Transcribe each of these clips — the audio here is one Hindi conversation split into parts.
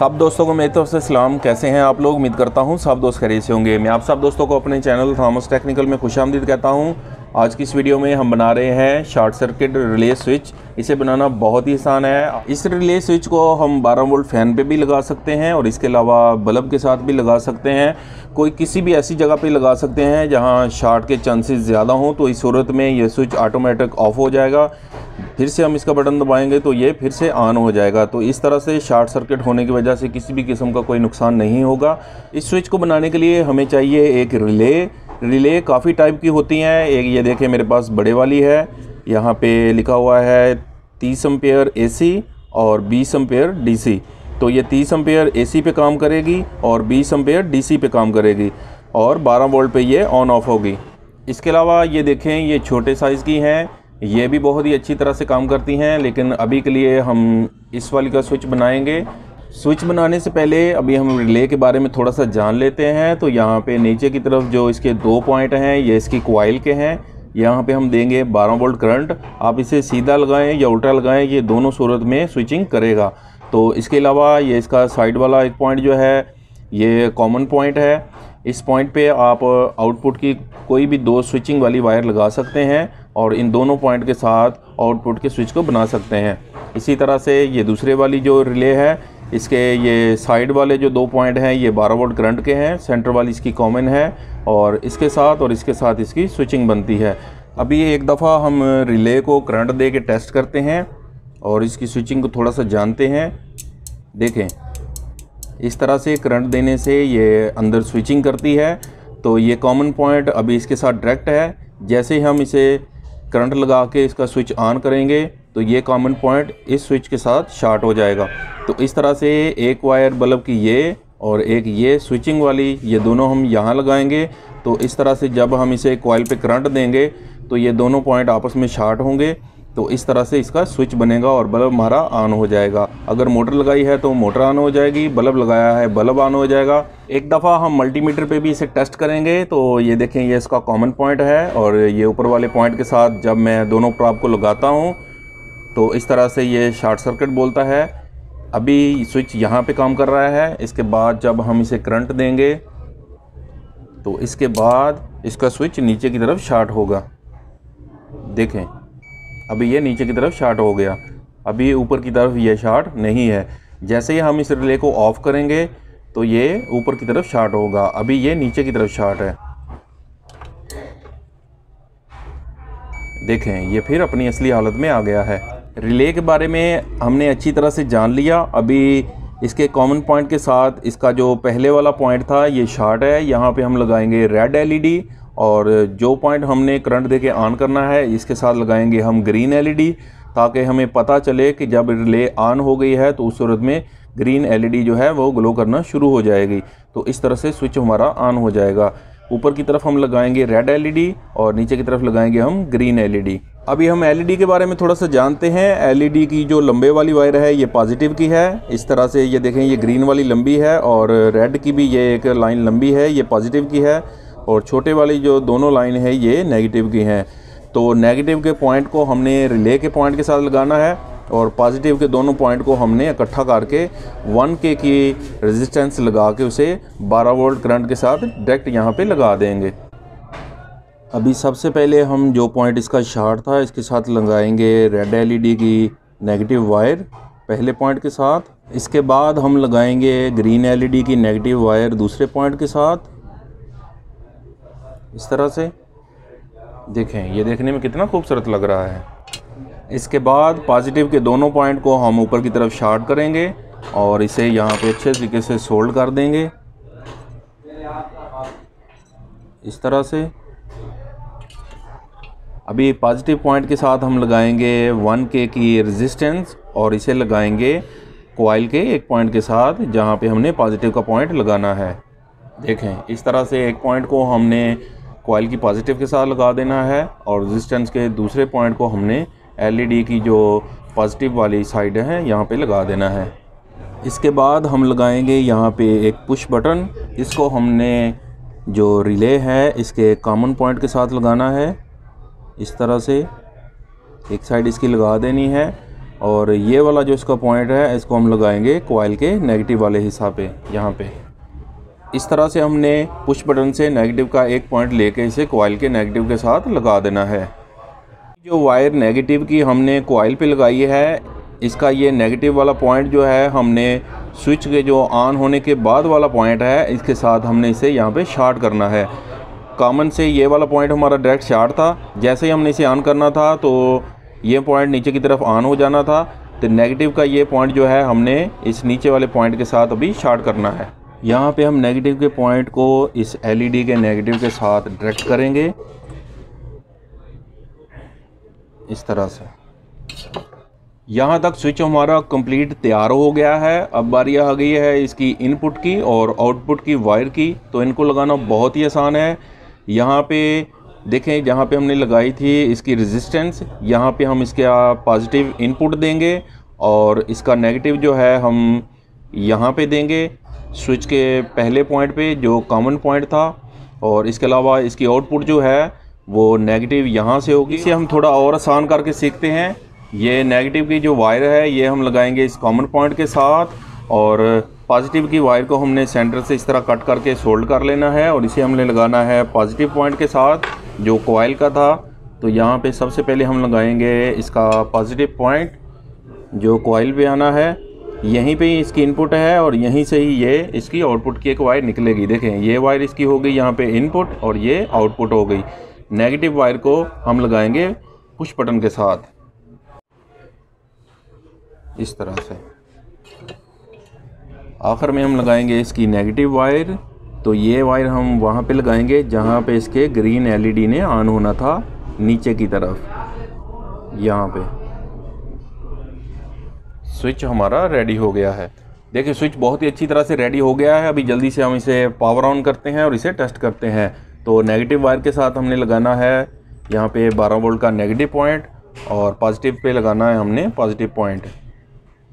सब दोस्तों को मेरी तरफ से सलाम। कैसे हैं आप लोग? उम्मीद करता हूं सब दोस्त खैरियत से होंगे। मैं आप सब दोस्तों को अपने चैनल थॉमस टेक्निकल में खुशामदीद कहता हूं। आज की इस वीडियो में हम बना रहे हैं शॉर्ट सर्किट रिले स्विच। इसे बनाना बहुत ही आसान है। इस रिले स्विच को हम 12 वोल्ट फैन पे भी लगा सकते हैं और इसके अलावा बल्ब के साथ भी लगा सकते हैं। कोई किसी भी ऐसी जगह पे लगा सकते हैं जहां शॉर्ट के चांसेस ज़्यादा हों, तो इस सूरत में ये स्विच ऑटोमेटिक ऑफ हो जाएगा। फिर से हम इसका बटन दबाएंगे तो ये फिर से ऑन हो जाएगा। तो इस तरह से शॉर्ट सर्किट होने की वजह से किसी भी किस्म का कोई नुकसान नहीं होगा। इस स्विच को बनाने के लिए हमें चाहिए एक रिले काफ़ी टाइप की होती हैं। एक ये देखें मेरे पास बड़े वाली है, यहाँ पे लिखा हुआ है 30 एम्पेयर AC और 20 एम्पेयर DC। तो ये 30 एम्पेयर AC पे काम करेगी और 20 एम्पेयर DC पे काम करेगी और 12 वोल्ट पे ये ऑन ऑफ होगी। इसके अलावा ये देखें ये छोटे साइज़ की हैं, ये भी बहुत ही अच्छी तरह से काम करती हैं। लेकिन अभी के लिए हम इस वाली का स्विच बनाएंगे। स्विच बनाने से पहले अभी हम रिले के बारे में थोड़ा सा जान लेते हैं। तो यहाँ पे नीचे की तरफ जो इसके 2 पॉइंट हैं ये इसकी कॉइल के हैं। यहाँ पे हम देंगे 12 वोल्ट करंट। आप इसे सीधा लगाएं या उल्टा लगाएं, ये दोनों सूरत में स्विचिंग करेगा। तो इसके अलावा ये इसका साइड वाला एक पॉइंट जो है ये कॉमन पॉइंट है। इस पॉइंट पे आप आउटपुट की कोई भी 2 स्विचिंग वाली वायर लगा सकते हैं और इन दोनों पॉइंट के साथ आउटपुट के स्विच को बना सकते हैं। इसी तरह से ये दूसरे वाली जो रिले है, इसके ये साइड वाले जो 2 पॉइंट हैं ये 12 वोल्ट करंट के हैं। सेंटर वाली इसकी कॉमन है और इसके साथ इसकी स्विचिंग बनती है। अभी एक दफ़ा हम रिले को करंट दे के टेस्ट करते हैं और इसकी स्विचिंग को थोड़ा सा जानते हैं। देखें इस तरह से करंट देने से ये अंदर स्विचिंग करती है। तो ये कॉमन पॉइंट अभी इसके साथ डायरेक्ट है। जैसे ही हम इसे करंट लगा के इसका स्विच ऑन करेंगे तो ये कॉमन पॉइंट इस स्विच के साथ शॉर्ट हो जाएगा। तो इस तरह से एक वायर बल्ब की ये और एक ये स्विचिंग वाली, ये दोनों हम यहाँ लगाएंगे। तो इस तरह से जब हम इसे कॉइल पे करंट देंगे तो ये दोनों पॉइंट आपस में शॉर्ट होंगे। तो इस तरह से इसका स्विच बनेगा और बल्ब हमारा ऑन हो जाएगा। अगर मोटर लगाई है तो मोटर ऑन हो जाएगी, बल्ब लगाया है बल्ब ऑन हो जाएगा। एक दफ़ा हम मल्टीमीटर पे भी इसे टेस्ट करेंगे। तो ये देखें ये इसका कॉमन पॉइंट है और ये ऊपर वाले पॉइंट के साथ जब मैं दोनों प्रॉब को लगाता हूँ तो इस तरह से ये शॉर्ट सर्किट बोलता है। अभी स्विच यहाँ पे काम कर रहा है। इसके बाद जब हम इसे करंट देंगे तो इसके बाद इसका स्विच नीचे की तरफ शॉर्ट होगा। देखें अभी ये नीचे की तरफ शॉर्ट हो गया, अभी ऊपर की तरफ ये शॉर्ट नहीं है। जैसे ही हम इस रिले को ऑफ करेंगे तो ये ऊपर की तरफ शॉर्ट होगा। अभी ये नीचे की तरफ शॉर्ट है। देखें ये फिर अपनी असली हालत में आ गया है। रिले के बारे में हमने अच्छी तरह से जान लिया। अभी इसके कॉमन पॉइंट के साथ इसका जो पहले वाला पॉइंट था ये शॉर्ट है। यहाँ पे हम लगाएंगे रेड LED और जो पॉइंट हमने करंट देके ऑन करना है इसके साथ लगाएंगे हम ग्रीन LED, ताकि हमें पता चले कि जब रिले ऑन हो गई है तो उस सूरत में ग्रीन LED जो है वो ग्लो करना शुरू हो जाएगी। तो इस तरह से स्विच हमारा ऑन हो जाएगा। ऊपर की तरफ हम लगाएंगे रेड LED और नीचे की तरफ लगाएंगे हम ग्रीन LED। अभी हम LED के बारे में थोड़ा सा जानते हैं। LED की जो लंबे वाली वायर है ये पॉजिटिव की है। इस तरह से ये देखें ये ग्रीन वाली लंबी है और रेड की भी ये एक लाइन लंबी है, ये पॉजिटिव की है। और छोटे वाली जो दोनों लाइन है ये नेगेटिव की हैं। तो नेगेटिव के पॉइंट को हमने रिले के पॉइंट के साथ लगाना है और पॉजिटिव के दोनों पॉइंट को हमने इकट्ठा करके 1K की रेजिस्टेंस लगा के उसे 12 वोल्ट करंट के साथ डायरेक्ट यहाँ पे लगा देंगे। अभी सबसे पहले हम जो पॉइंट इसका शॉर्ट था इसके साथ लगाएंगे रेड LED की नेगेटिव वायर पहले पॉइंट के साथ। इसके बाद हम लगाएंगे ग्रीन LED की नेगेटिव वायर दूसरे पॉइंट के साथ। इस तरह से देखें ये देखने में कितना खूबसूरत लग रहा है। इसके बाद पॉजिटिव के दोनों पॉइंट को हम ऊपर की तरफ शॉर्ट करेंगे और इसे यहाँ पे अच्छे तरीके से सोल्ड कर देंगे इस तरह से। अभी पॉजिटिव पॉइंट के साथ हम लगाएंगे 1K की रेजिस्टेंस और इसे लगाएंगे कॉइल के एक पॉइंट के साथ जहाँ पे हमने पॉजिटिव का पॉइंट लगाना है। देखें इस तरह से एक पॉइंट को हमने कॉइल की पॉजिटिव के साथ लगा देना है और रेजिस्टेंस के दूसरे पॉइंट को हमने LED की जो पॉजिटिव वाली साइड है यहाँ पे लगा देना है। इसके बाद हम लगाएंगे यहाँ पे एक पुश बटन। इसको हमने जो रिले है इसके कॉमन पॉइंट के साथ लगाना है। इस तरह से एक साइड इसकी लगा देनी है और ये वाला जो इसका पॉइंट है इसको हम लगाएंगे कॉइल के नेगेटिव वाले हिस्सा पे, यहाँ पे। इस तरह से हमने पुश बटन से नेगेटिव का एक पॉइंट लेके इसे कॉइल के नेगेटिव के साथ लगा देना है। जो वायर नेगेटिव की हमने कॉइल पे लगाई है, इसका ये नेगेटिव वाला पॉइंट जो है हमने स्विच के जो ऑन होने के बाद वाला पॉइंट है इसके साथ हमने इसे यहाँ पे शॉर्ट करना है। कॉमन से ये वाला पॉइंट हमारा डायरेक्ट शॉर्ट था, जैसे ही हमने इसे ऑन करना था तो ये पॉइंट नीचे की तरफ ऑन हो जाना था। तो नेगेटिव का ये पॉइंट जो है हमने इस नीचे वाले पॉइंट के साथ अभी शॉर्ट करना है। यहाँ पे हम नेगेटिव के पॉइंट को इस एलईडी के नेगेटिव के साथ डायरेक्ट करेंगे इस तरह से। यहाँ तक स्विच हमारा कंप्लीट तैयार हो गया है। अब बारी आ गई है इसकी इनपुट की और आउटपुट की वायर की। तो इनको लगाना बहुत ही आसान है। यहाँ पे देखें, जहाँ पे हमने लगाई थी इसकी रेजिस्टेंस, यहाँ पे हम इसका पॉजिटिव इनपुट देंगे और इसका नेगेटिव जो है हम यहाँ पे देंगे स्विच के पहले पॉइंट पे जो कॉमन पॉइंट था। और इसके अलावा इसकी आउटपुट जो है वो नेगेटिव यहाँ से होगी। इसे हम थोड़ा और आसान करके सीखते हैं। ये नेगेटिव की जो वायर है ये हम लगाएंगे इस कॉमन पॉइंट के साथ, और पॉजिटिव की वायर को हमने सेंटर से इस तरह कट करके सोल्ड कर लेना है और इसे हमने लगाना है पॉजिटिव पॉइंट के साथ जो कॉइल का था। तो यहाँ पे सबसे पहले हम लगाएंगे इसका पॉजिटिव पॉइंट जो कॉइल पे आना है। यहीं पे ही इसकी इनपुट है और यहीं से ही ये इसकी आउटपुट की एक वायर निकलेगी। देखें, ये वायर इसकी हो गई यहाँ पे इनपुट और ये आउटपुट हो गई। नेगेटिव वायर को हम लगाएंगे पुश बटन के साथ इस तरह से। आखिर में हम लगाएंगे इसकी नेगेटिव वायर। तो ये वायर हम वहाँ पे लगाएंगे जहाँ पे इसके ग्रीन एलईडी ने ऑन होना था, नीचे की तरफ। यहाँ पे स्विच हमारा रेडी हो गया है। देखिए, स्विच बहुत ही अच्छी तरह से रेडी हो गया है। अभी जल्दी से हम इसे पावर ऑन करते हैं और इसे टेस्ट करते हैं। तो नेगेटिव वायर के साथ हमने लगाना है यहाँ पे 12 वोल्ट का नेगेटिव पॉइंट और पॉजिटिव पे लगाना है हमने पॉजिटिव पॉइंट।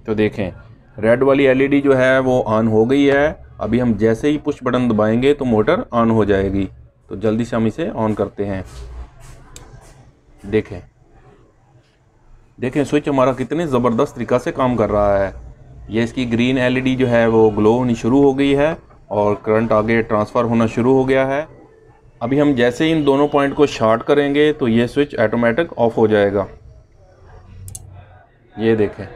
तो देखें, रेड वाली एलईडी जो है वो ऑन हो गई है। अभी हम जैसे ही पुश बटन दबाएंगे तो मोटर ऑन हो जाएगी। तो जल्दी से हम इसे ऑन करते हैं। देखें स्विच हमारा कितने ज़बरदस्त तरीक़ा से काम कर रहा है। ये इसकी ग्रीन एलईडी जो है वो ग्लो होनी शुरू हो गई है और करंट आगे ट्रांसफ़र होना शुरू हो गया है। अभी हम जैसे ही इन दोनों पॉइंट को शॉर्ट करेंगे तो ये स्विच ऑटोमेटिक ऑफ हो जाएगा। ये देखें,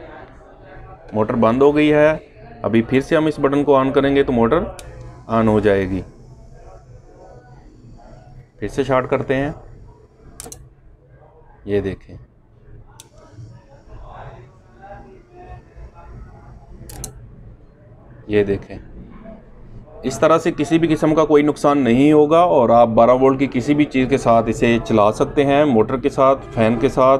मोटर बंद हो गई है। अभी फिर से हम इस बटन को ऑन करेंगे तो मोटर ऑन हो जाएगी। फिर से शॉर्ट करते हैं। ये देखें, ये देखें, इस तरह से किसी भी किस्म का कोई नुकसान नहीं होगा और आप 12 वोल्ट की किसी भी चीज़ के साथ इसे चला सकते हैं, मोटर के साथ, फ़ैन के साथ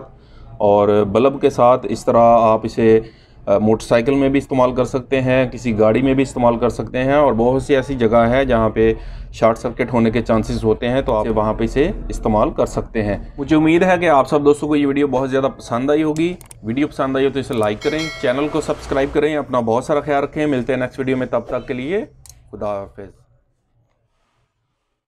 और बल्ब के साथ। इस तरह आप इसे मोटरसाइकिल में भी इस्तेमाल कर सकते हैं, किसी गाड़ी में भी इस्तेमाल कर सकते हैं। और बहुत सी ऐसी जगह है जहाँ पे शॉर्ट सर्किट होने के चांसेस होते हैं, तो आप वहाँ पे इसे इस्तेमाल कर सकते हैं। मुझे उम्मीद है कि आप सब दोस्तों को ये वीडियो बहुत ज़्यादा पसंद आई होगी। वीडियो पसंद आई हो तो इसे लाइक करें, चैनल को सब्सक्राइब करें। अपना बहुत सारा ख्याल रखें। मिलते हैं नेक्स्ट वीडियो में, तब तक के लिए खुदा हाफिज़।